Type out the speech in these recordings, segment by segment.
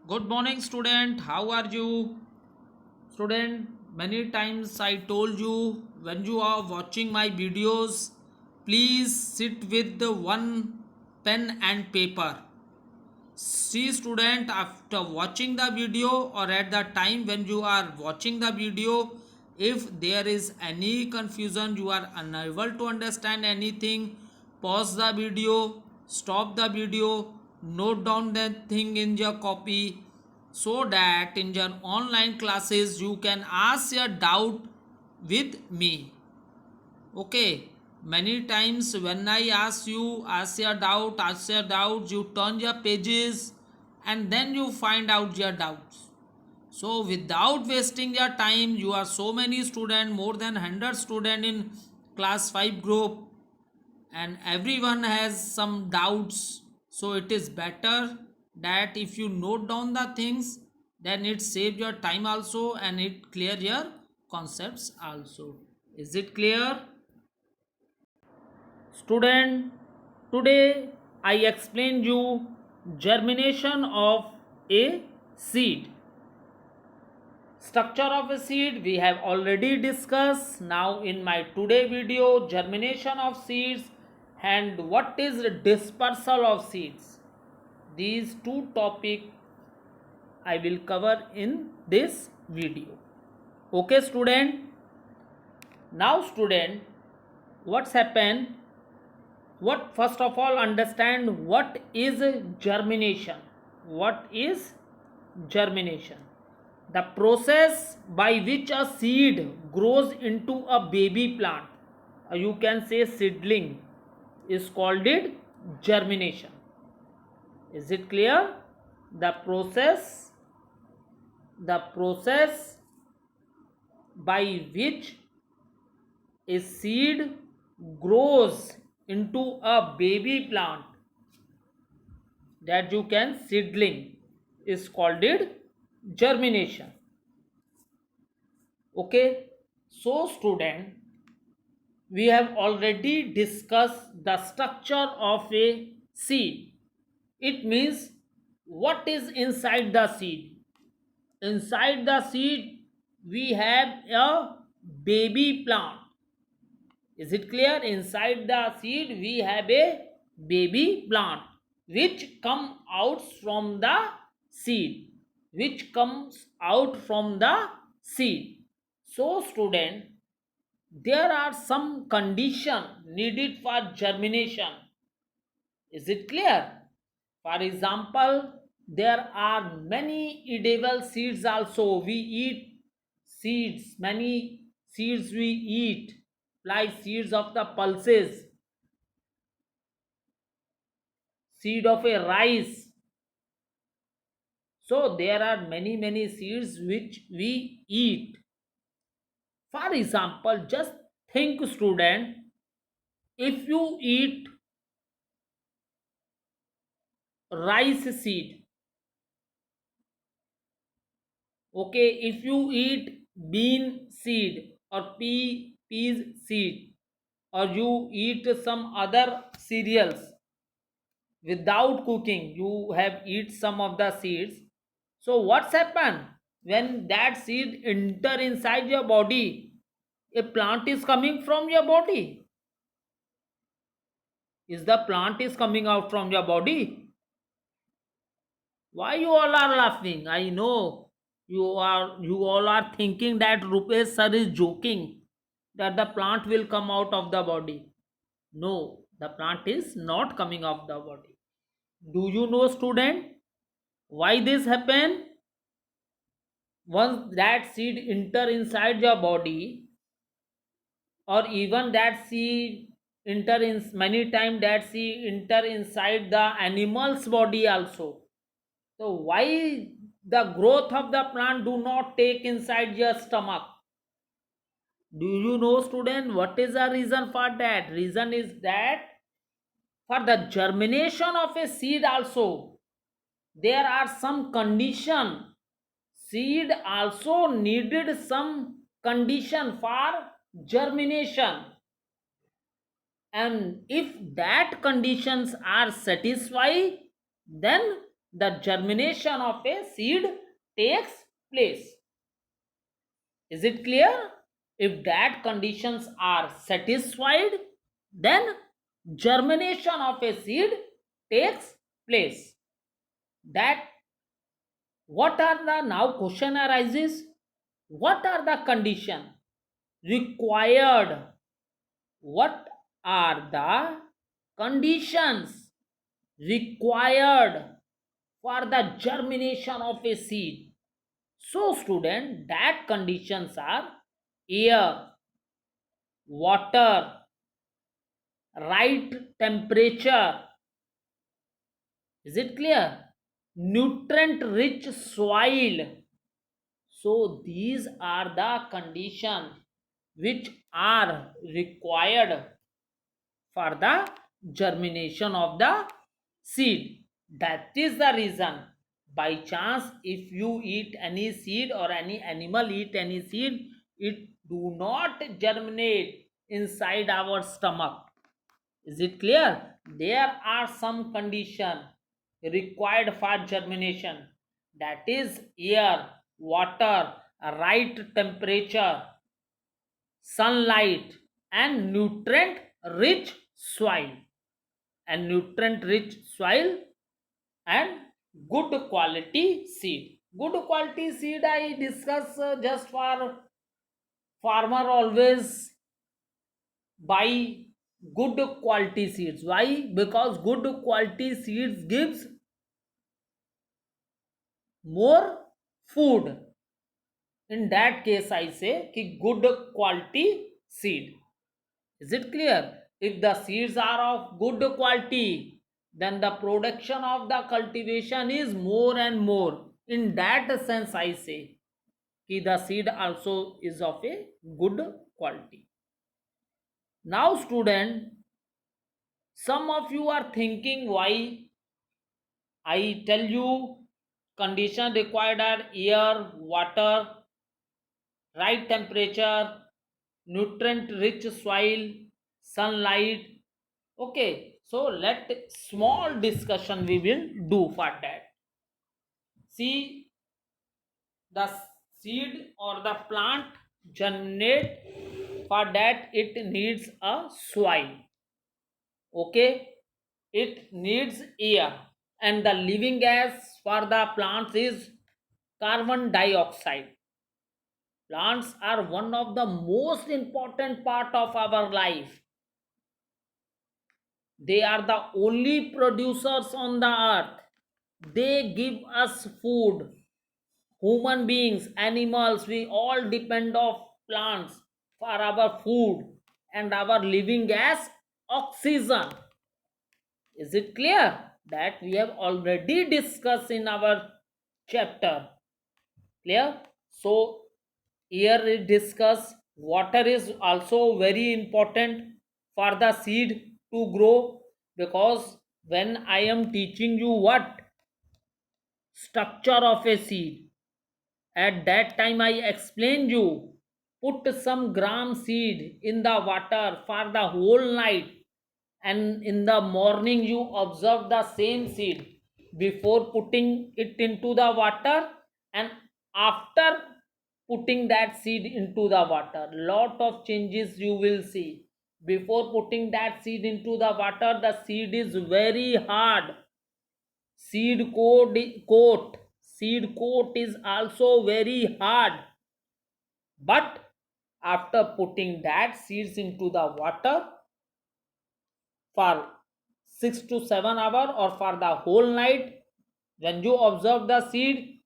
Good morning, student. How are you? Student, many times I told you when you are watching my videos, please sit with the one pen and paper. See, student, after watching the video or at the time when you are watching the video, if there is any confusion, you are unable to understand anything, pause the video, stop the video, note down that thing in your copy so that in your online classes you can ask your doubt with me. Okay, many times when I ask your doubts, you turn your pages and then you find out your doubts. So without wasting your time, you are so many student, more than 100 student in class 5 group, and everyone has some doubts. So it is better that if you note down the things, then it save your time also and it clear your concepts also. Is it clear? Student, today I explain you germination of a seed. Structure of a seed we have already discussed. Now in my today video, germination of seeds and what is dispersal of seeds. These two topics I will cover in this video. Okay student. Now student, what's happened? What first of all understand what is germination. What is germination? The process by which a seed grows into a baby plant, you can say seedling, is called it germination. Is it clear? The process by which a seed grows into a baby plant, that you can seedling, is called it germination. Okay, so student, we have already discussed the structure of a seed. It means what is inside the seed. Inside the seed we have a baby plant. Is it clear? Inside the seed we have a baby plant which comes out from the seed. So student, there are some condition needed for germination. Is it clear? For example, there are many edible seeds also. We eat seeds, many seeds we eat, like seeds of the pulses, seed of a rice. So there are many seeds which we eat. For example, just think student, if you eat rice seed, okay, if you eat bean seed or peas seed, or you eat some other cereals without cooking, you have eat some of the seeds. So what's happened when that seed enter inside your body? A plant is coming from your body. Is the plant is coming out from your body? Why you all are laughing? I know you all are thinking that Rupesh sir is joking, that the plant will come out of the body. No, the plant is not coming out the body. Do you know student why this happen? Once that seed enter inside your body, or even that seed enter in many times, that seed enter inside the animal's body also. So why the growth of the plant do not take inside your stomach? Do you know student what is the reason for that? Reason is that for the germination of a seed also there are some condition. Seed also needed some condition for germination, and if that conditions are satisfied, then the germination of a seed takes place. Is it clear? If that conditions are satisfied, then germination of a seed takes place. That what are the, now question arises, what are the condition required? What are the conditions required for the germination of a seed? So student, that conditions are air, water, right temperature. Is it clear? Nutrient rich soil. So these are the conditions which are required for the germination of the seed. That is the reason, by chance if you eat any seed or any animal eat any seed, it do not germinate inside our stomach. Is it clear? There are some condition required for germination, that is air, water, right temperature, sunlight, and nutrient rich soil. And nutrient rich soil and good quality seed. Good quality seed I discuss just for farmer always buy good quality seeds. Why? Because good quality seeds gives more food. In that case I say ki good quality seed. Is it clear? If the seeds are of good quality, then the production of the cultivation is more and more. In that sense I say ki the seed also is of a good quality. Now student, some of you are thinking why I tell you condition required are air, water, right temperature, nutrient rich soil, sunlight. Okay, so let small discussion we will do for that. See, the seed or the plant germinate, for that it needs a soil. Okay, it needs air, and the living gas for the plants is carbon dioxide. Plants are one of the most important part of our life. They are the only producers on the earth. They give us food. Human beings, animals, we all depend on plants for our food and our living gas, oxygen. Is it clear? That we have already discussed in our chapter. Clear? So here we discuss water is also very important for the seed to grow, because when I am teaching you what structure of a seed, at that time I explained you, put some gram seed in the water for the whole night, and in the morning you observe the same seed before putting it into the water and after putting that seed into the water. Lot of changes you will see. Before putting that seed into the water, the seed is very hard. Seed coat is also very hard. But after putting that seeds into the water for 6 to 7 hours or for the whole night, when you observe the seed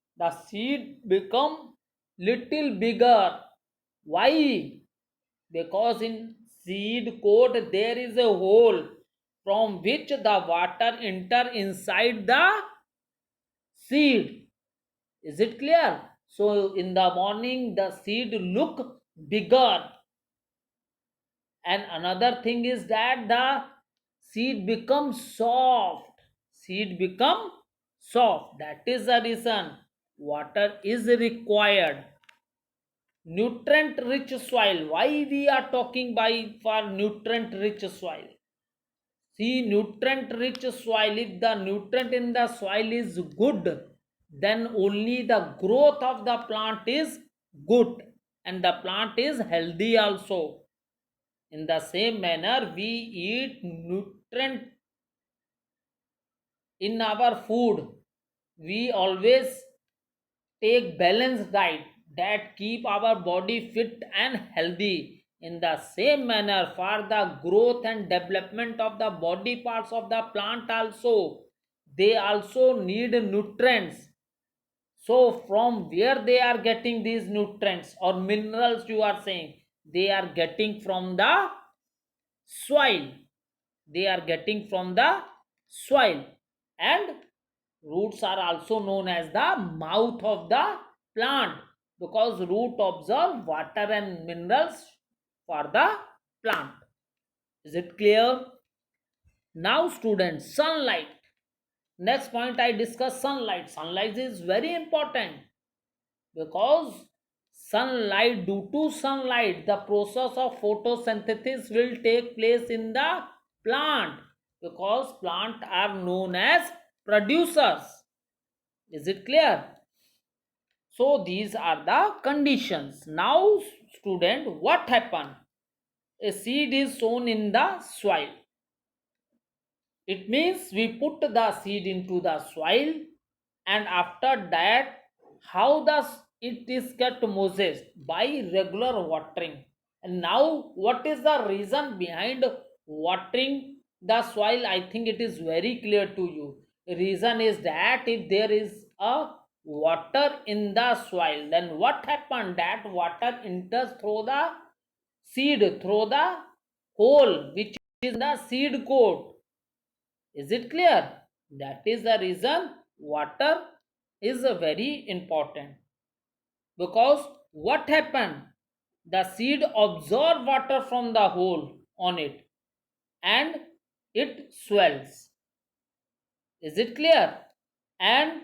become little bigger. Why? Because in seed coat there is a hole from which the water enter inside the seed. Is it clear? So in the morning the seed look bigger. And another thing is that the seed becomes soft. Seed become soft. That is the reason water is required. Nutrient rich soil. Why we are talking by for nutrient rich soil? See, nutrient rich soil, if the nutrient in the soil is good, then only the growth of the plant is good and the plant is healthy also. In the same manner, we eat nutrient in our food. We always take balanced diet that keep our body fit and healthy. In the same manner, for the growth and development of the body parts of the plant also, they also need nutrients. So from where they are getting these nutrients or minerals, you are saying? They are getting from the soil. They are getting from the soil. And roots are also known as the mouth of the plant because root absorb water and minerals for the plant. Is it clear? Now students, sunlight. Next point I discuss sunlight. Sunlight is very important because sunlight, due to sunlight, the process of photosynthesis will take place in the plant because plants are known as producers. Is it clear? So these are the conditions. Now student, what happened? A seed is sown in the soil. It means we put the seed into the soil and after that how does it is get moistened? By regular watering. And now what is the reason behind watering the soil? I think it is very clear to you. The reason is that if there is a water in the soil, then what happened? That water enters through the seed, through the hole which is the seed coat. Is it clear? That is the reason water is very important. Because what happened? The seed absorb water from the hole on it and it swells. Is it clear? And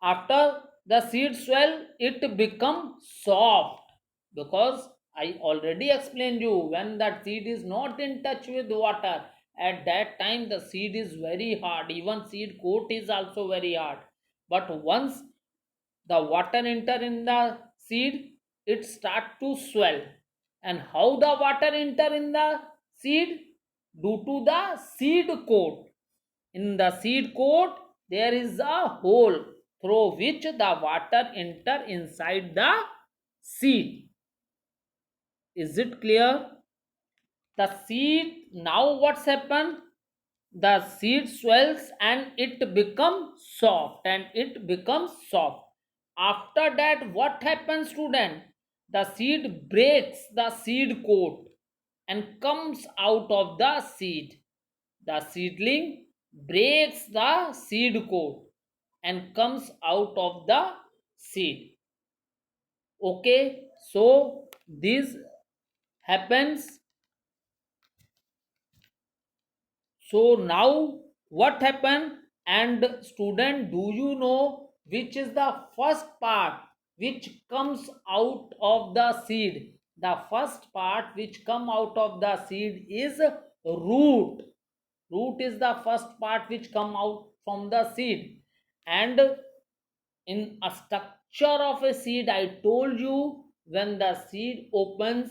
after the seed swell, it become soft because I already explained you when that seed is not in touch with water, at that time the seed is very hard. Even seed coat is also very hard. But once the water enter in the seed, it start to swell. And how the water enter in the seed? Due to the seed coat. In the seed coat, there is a hole through which the water enter inside the seed. Is it clear? The seed, now what's happened? The seed swells and it becomes soft After that, what happens, student? The seed breaks the seed coat and comes out of the seed. The seedling breaks the seed coat and comes out of the seed. Okay, so this happens. So now what happened? And student, do you know which is the first part which comes out of the seed? The first part which come out of the seed is root. Root is the first part which come out from the seed. And in a structure of a seed, I told you when the seed opens,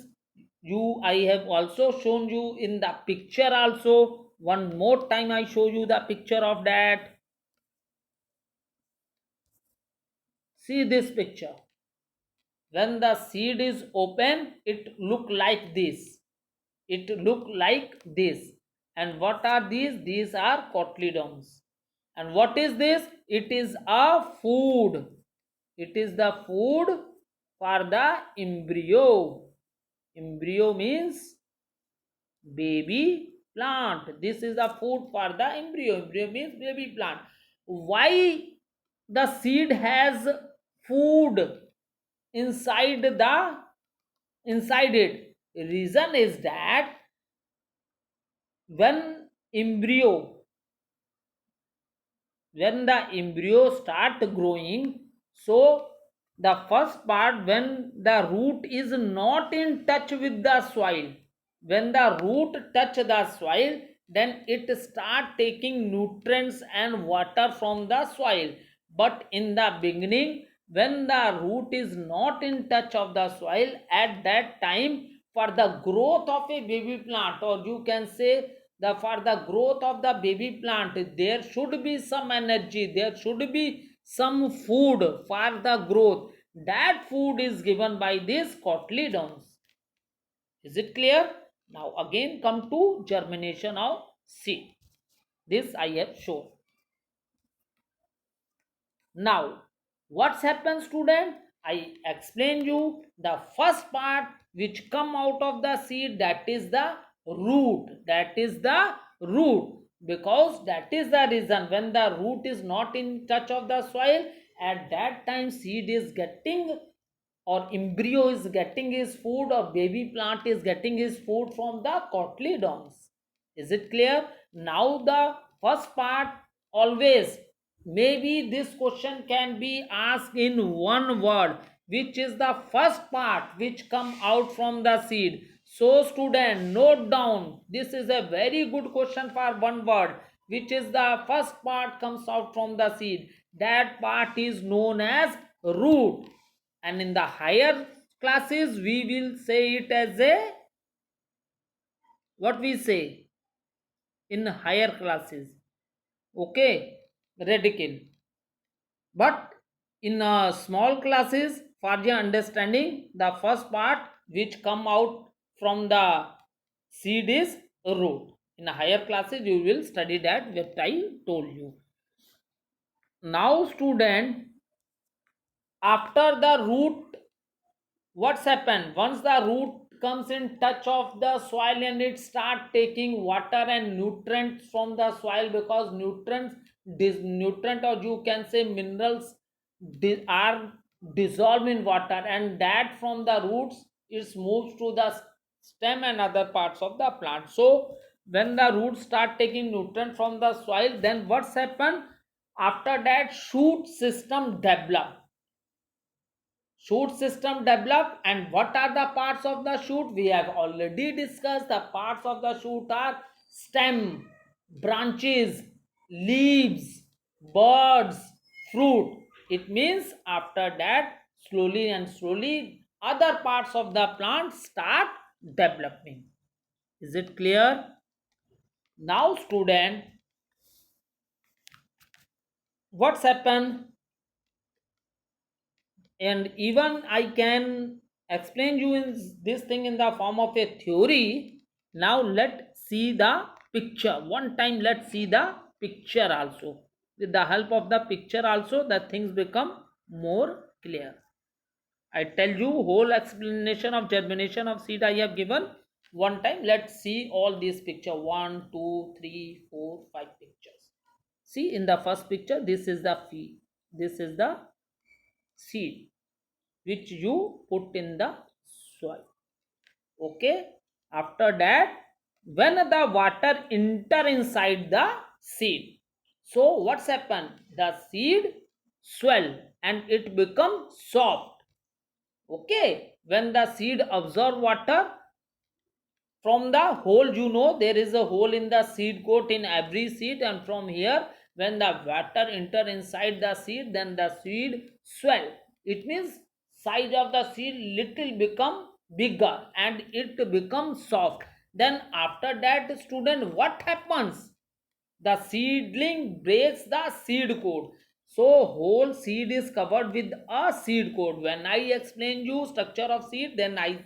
I have also shown you in the picture also. One more time I show you the picture of that. See this picture. When the seed is open, it look like this. And what are these? These are cotyledons. And what is this? It is a food. It is the food for the embryo. Embryo means baby plant. This is the food for the embryo. Embryo means baby plant. Why the seed has food inside it? Reason is that when the embryo start growing, so the first part, when the root is not in touch with the soil, when the root touch the soil, then it start taking nutrients and water from the soil. But in the beginning, when the root is not in touch of the soil, at that time, for the growth of a baby plant, or you can say the for the growth of the baby plant, there should be some energy, there should be some food for the growth. That food is given by these cotyledons. Is it clear? Now again come to germination of seed. This I have shown. Now what's happened, student? I explain you the first part which come out of the seed, that is the root. That is the root, because that is the reason when the root is not in touch of the soil, at that time seed is getting, or embryo is getting his food, or baby plant is getting his food from the cotyledons. Is it clear? Now the first part, always, maybe this question can be asked in one word, which is the first part which come out from the seed. So student, note down, this is a very good question for one word, which is the first part comes out from the seed. That part is known as root, and in the higher classes we will say it as a, what we say in higher classes, okay, radical. But in small classes, for your understanding, the first part which come out from the seed is root. In higher classes you will study that what I told you. Now student, after the root, what's happened? Once the root comes in touch of the soil and it start taking water and nutrients from the soil, because nutrients, nutrient, or you can say minerals, are dissolved in water, and that from the roots it moves to the stem and other parts of the plant. So when the roots start taking nutrient from the soil, then what's happened? After that, shoot system develop. Shoot system develop, and what are the parts of the shoot? We have already discussed. The parts of the shoot are stem, branches, leaves, buds, fruit. It means after that, slowly and slowly other parts of the plant start developing. Is it clear? Now student, what's happened? And even I can explain you in this thing in the form of a theory. Now let's see the picture one time. Let's see the picture also. With the help of the picture also, the things become more clear. I tell you, whole explanation of germination of seed I have given one time. Let's see all these picture, 1 2 3 4 5 pictures. See, in the first picture, this is the seed, this is the seed which you put in the soil. Okay, after that, when the water enter inside the seed, so what's happened? The seed swell and it become soft. Okay, when the seed absorb water from the hole, you know there is a hole in the seed coat in every seed, and from here when the water enter inside the seed, then the seed swell. It means size of the seed little become bigger and it becomes soft. Then after that, student, what happens? The seedling breaks the seed coat. So whole seed is covered with a seed coat. When I explain you structure of seed, then I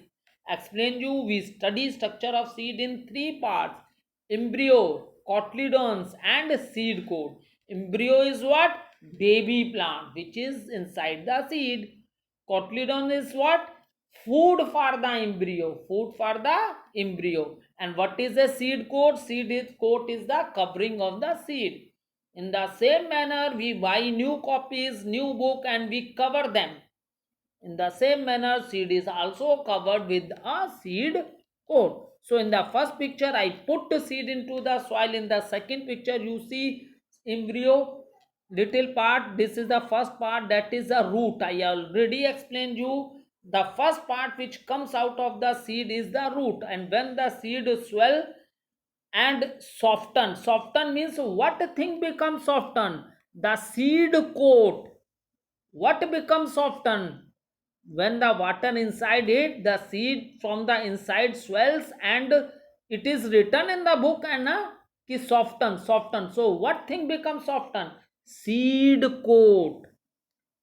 explain you, we study structure of seed in three parts: embryo, cotyledons, and seed coat. Embryo is what? Baby plant which is inside the seed. Cotyledon is what? Food for the embryo, food for the embryo. And what is a seed coat? Seed is coat is the covering of the seed. In the same manner, we buy new copies, new book, and we cover them. In the same manner, seed is also covered with a seed coat. So in the first picture I put the seed into the soil. In the second picture you see embryo little part. This is the first part, that is the root. I already explained you The first part which comes out of the seed is the root, and when the seed swell and soften means what thing becomes soften? The seed coat. What becomes soften? When the water inside it, the seed from the inside swells, and it is written in the book and ki soften. So what thing becomes soften? Seed coat.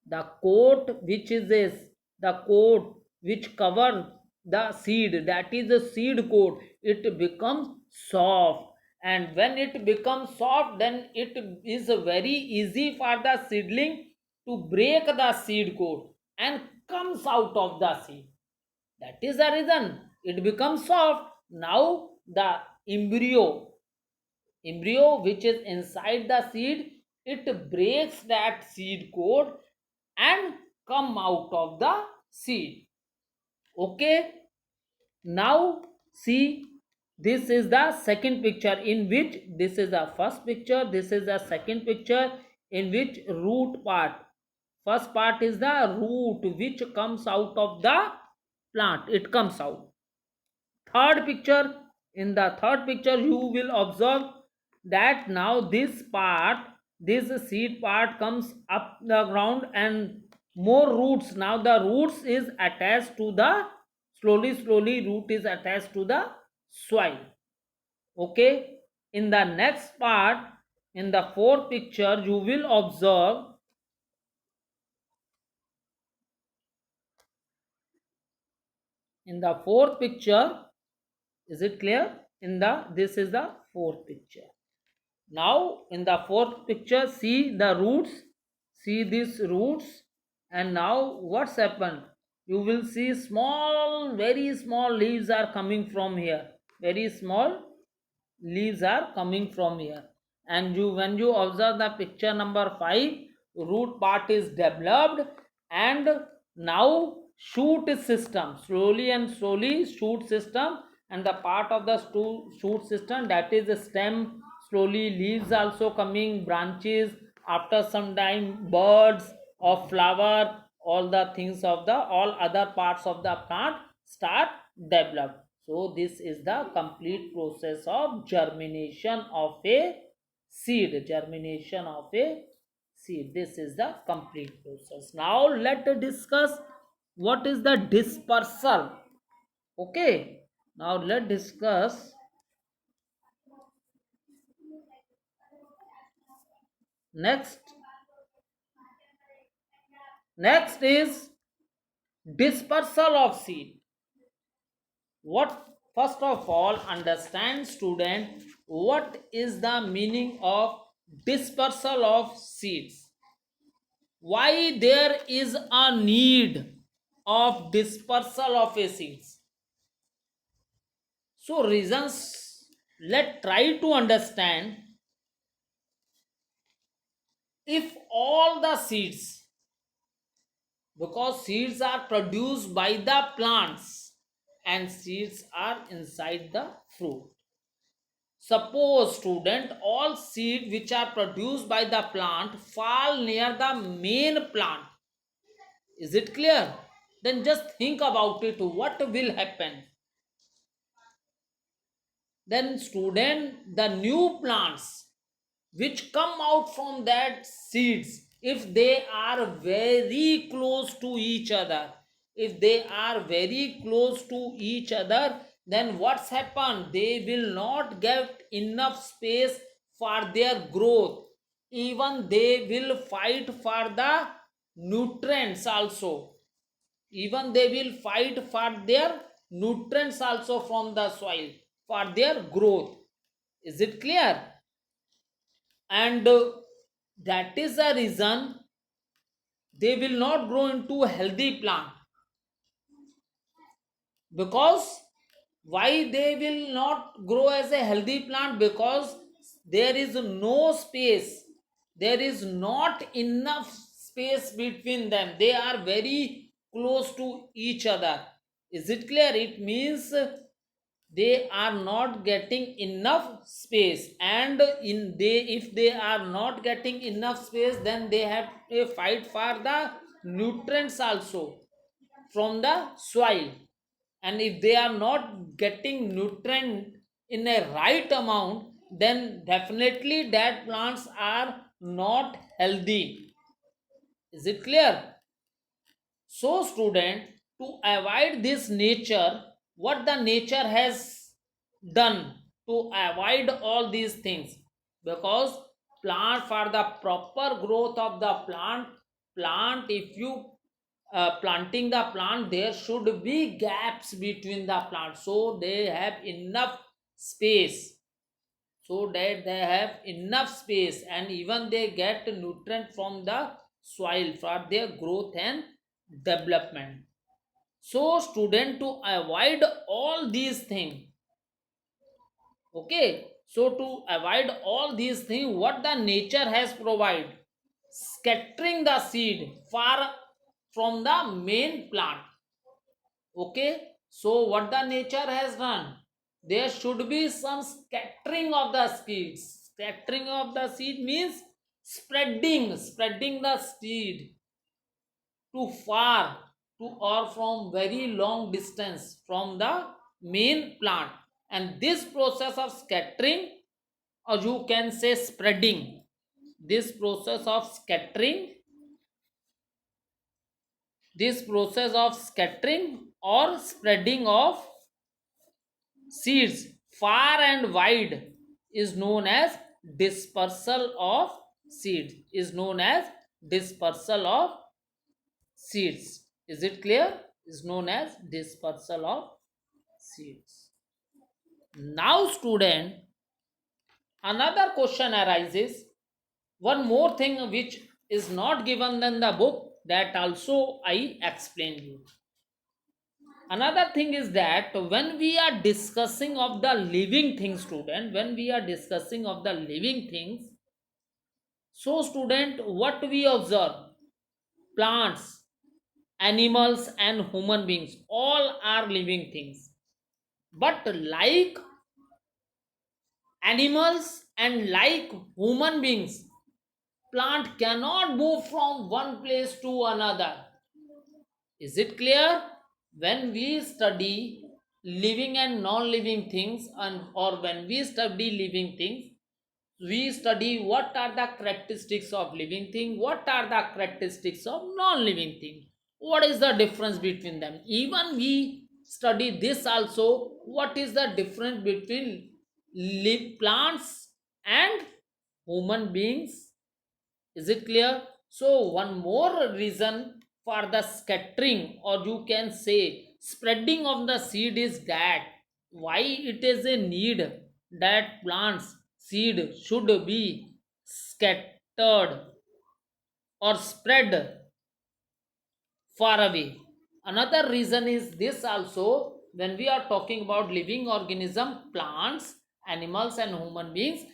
The coat which is this, the coat which cover the seed, that is the seed coat, it becomes soft. And when it becomes soft, then it is very easy for the seedling to break the seed coat and comes out of the seed. That is the reason it becomes soft. Now the embryo embryo which is inside the seed, it breaks that seed coat and come out of the seed. Okay, now see, this is the second picture, in which this is the first picture, this is the second picture, in which root part, first part is the root which comes out of the plant, it comes out. Third picture, in the third picture you will observe that now this part, this seed part comes up the ground and more roots, now the roots is attached to the, slowly root is attached to the soil. Okay, in the next part, in the fourth picture you will observe, in the fourth picture, is it clear? In the, this is the fourth picture. Now in the fourth picture, see the roots, see these roots, and now what's happened? You will see small, very small leaves are coming from here. Very small leaves are coming from here. And you, when you observe the picture number 5, root part is developed, and now shoot system, slowly shoot system, and the part of the shoot system, that is the stem, slowly leaves also coming, branches, after some time birds or flower, all the things of the, all other parts of the plant start develop. So this is the complete process of germination of a seed. Germination of a seed. This is the complete process. Now let us discuss what is the dispersal. Okay. Now let's discuss. Next, next is dispersal of seed. What, first of all, understand student, what is the meaning of dispersal of seeds? Why there is a need of dispersal of a seeds? So reasons, let try to understand. If all the seeds, because seeds are produced by the plants and seeds are inside the fruit. Suppose student, all seed which are produced by the plant fall near the main plant. Is it clear? Then just think about it, what will happen? Then student, the new plants which come out from that seeds, if they are very close to each other, if they are very close to each other, then what's happened? They will not get enough space for their growth. Even they will fight for the nutrients also. Even they will fight for their nutrients also from the soil for their growth. Is it clear? And that is the reason they will not grow into a healthy plant. Because why they will not grow as a healthy plant? Because there is no space, there is not enough space between them, they are very close to each other. Is it clear? It means they are not getting enough space, and in they, if they are not getting enough space, then they have a fight for the nutrients also. from the soil, and if they are not getting nutrient in a right amount, then definitely that plants are not healthy. Is it clear? So, student, to avoid this nature, what the nature has done to avoid all these things, because plant, for the proper growth of the plant, if you planting the plant, there should be gaps between the plants, so they have enough space, so that they have enough space, and even they get nutrient from the soil for their growth and development. So student, to avoid all these things, okay, so to avoid all these things, what the nature has provided, scattering the seed far from the main plant. Okay, so what the nature has done, there should be some scattering of the seeds. Scattering of the seed means spreading the seed to far, to or from very long distance from the main plant. And this process of scattering, or you can say spreading, this process of scattering, this process of scattering or spreading of seeds far and wide is known as dispersal of seeds, is known as dispersal of seeds. Is it clear? Is known as dispersal of seeds. Now student, another question arises, one more thing which is not given in the book, that also I explain you. Another thing is that when we are discussing of the living things, student, when we are discussing of the living things, so student, what we observe, plants, animals and human beings, all are living things, but like animals and like human beings, plant cannot move from one place to another. Is it clear? When we study living and non-living things, and or when we study living things, we study what are the characteristics of living thing, what are the characteristics of non-living thing, what is the difference between them. Even we study this also, what is the difference between plants and human beings. Is it clear? So one more reason for the scattering, or you can say spreading of the seed, is that why it is a need that plants seed should be scattered or spread far away. Another reason is this also, when we are talking about living organism, plants, animals and human beings,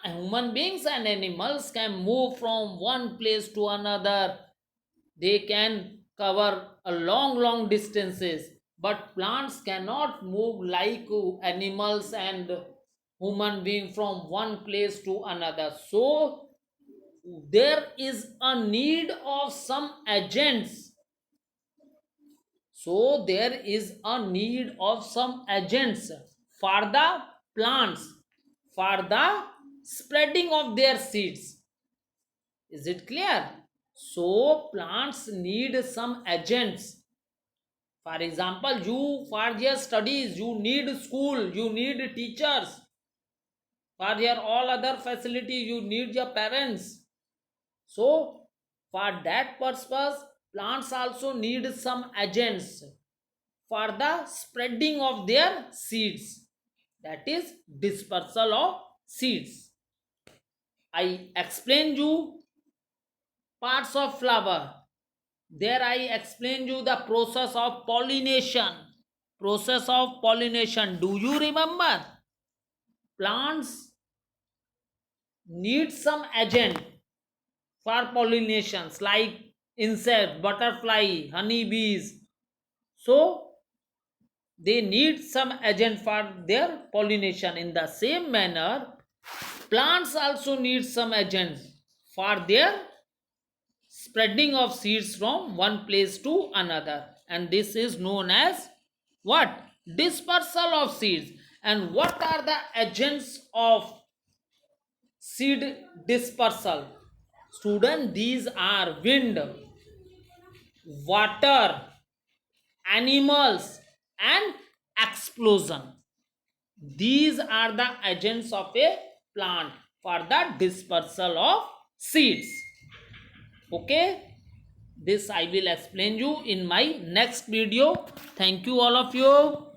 human beings and animals can move from one place to another, they can cover a long distances, but plants cannot move like animals and human being from one place to another. So there is a need of some agents, so there is a need of some agents for the plants, for the spreading of their seeds. Is it clear? So plants need some agents. For example, you, for your studies, you need school, you need teachers. For your all other facility, you need your parents. So for that purpose, plants also need some agents for the spreading of their seeds, that is dispersal of seeds. I explained you parts of flower, there I explained you the process of pollination. Process of pollination, do you remember? Plants need some agent for pollinations like insect, butterfly, honeybees. So they need some agent for their pollination. In the same manner, plants also need some agents for their spreading of seeds from one place to another. and this is known as what? Dispersal of seeds. And what are the agents of seed dispersal? Student, these are wind, water, animals, and explosion. These are the agents of a plant for the dispersal of seeds. Okay, this I will explain you in my next video. Thank you all of you.